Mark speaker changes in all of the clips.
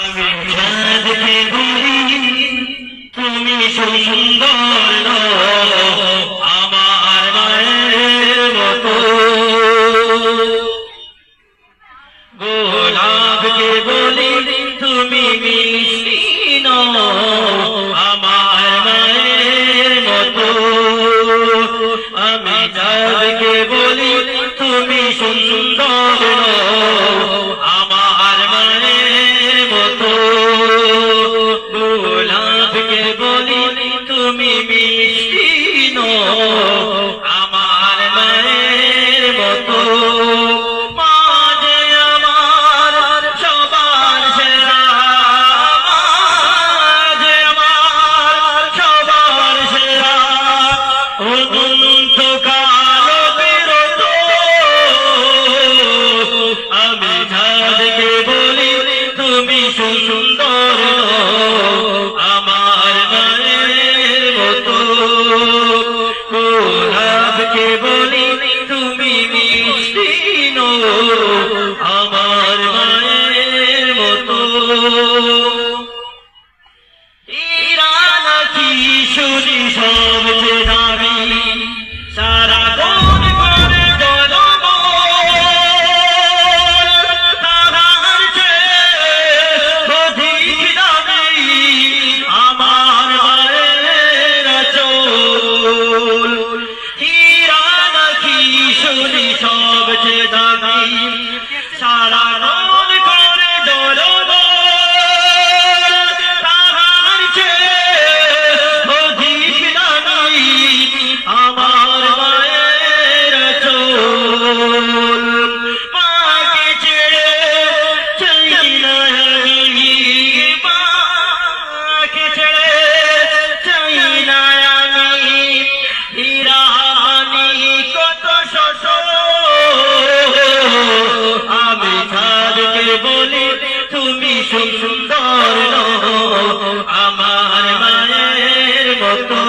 Speaker 1: আমি চাঁদকে বলি তুমি সুন্দর আমার মায়ের মতো, গোলাপকে বলি তুমি মিষ্টি আমার মায়ের মতো, আমি চাঁদকে বলি তুমি সুন্দর আমার মায়ের মতো, গোলাপকে বলি তুমি মিষ্টি আমার মায়ের মতো, মা যে আমার সবার সেরা, মা যে আমার সবার সেরা, অনন্তকাল বিরত, আমি চাঁদকে বলি তুমি সুন্দর আমার মায়ের মতো, গোলাপকে বলি তুমি মিষ্টি আমার মায়ের মতো, হীরা নাকি শুনি সবচেয়ে দামি, সারা গুণ করে তাহার চেয়ে অধিক দামি আমার মায়ের আঁচল, হীরা নাকি শুনি সবচেয়ে দামি, সারা গুণ করে তাহার চেয়ে অধিক দামি আমার মায়ের আঁচল, মাকে ছেড়ে চাই না আমি, মাকে ছেড়ে চাই না আমি, হীরা মানি কত শত, আমি চাঁদকে বলি তুমি সুন্দর আমার মায়ের মতো,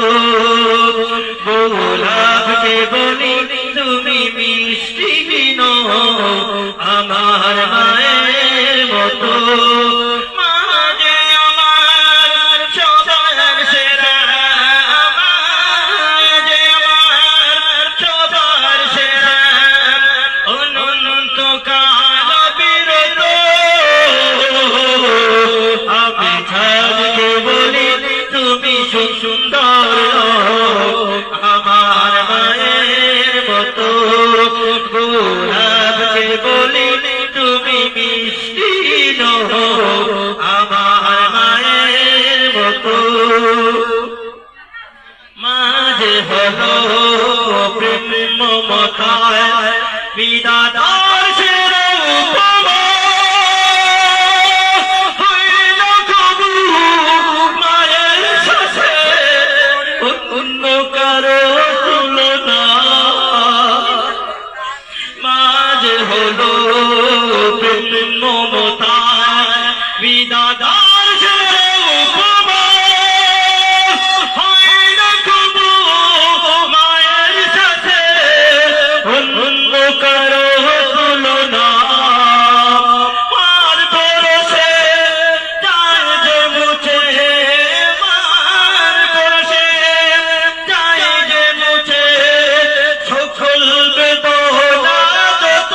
Speaker 1: গোলাপকে বলি তুমি মিষ্টি আমার মায়ের মতো, মা যে আমার সবার সেরা, মা যে আমার সবার সেরা, অনন্তকাল বিরত, আমি চাঁদকে বলি তুমি সুন্দর আমার মায়ের মতো, গোলাপকে বলি তুমি মিষ্টি আমার মায়ের মতো, মাঝে হলো প্রেম মমতায় বিধাতার সেরা উপমা, হইল কবু মায়ের সাথে অন্য কারো তুলনা, মাঝে হলো প্রেম মমতায় বিধাতার সেরা উপমা, হইল কবু মায়ের সাথে অন্য কারো তুলনা, মার ভরসে যায় যে মুছে, মার ভরসে যায় যে মুছে সকল বেদনা যত,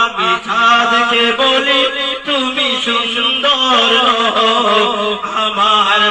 Speaker 1: আমি চাঁদকে বলি তুমি সুন্দর আমার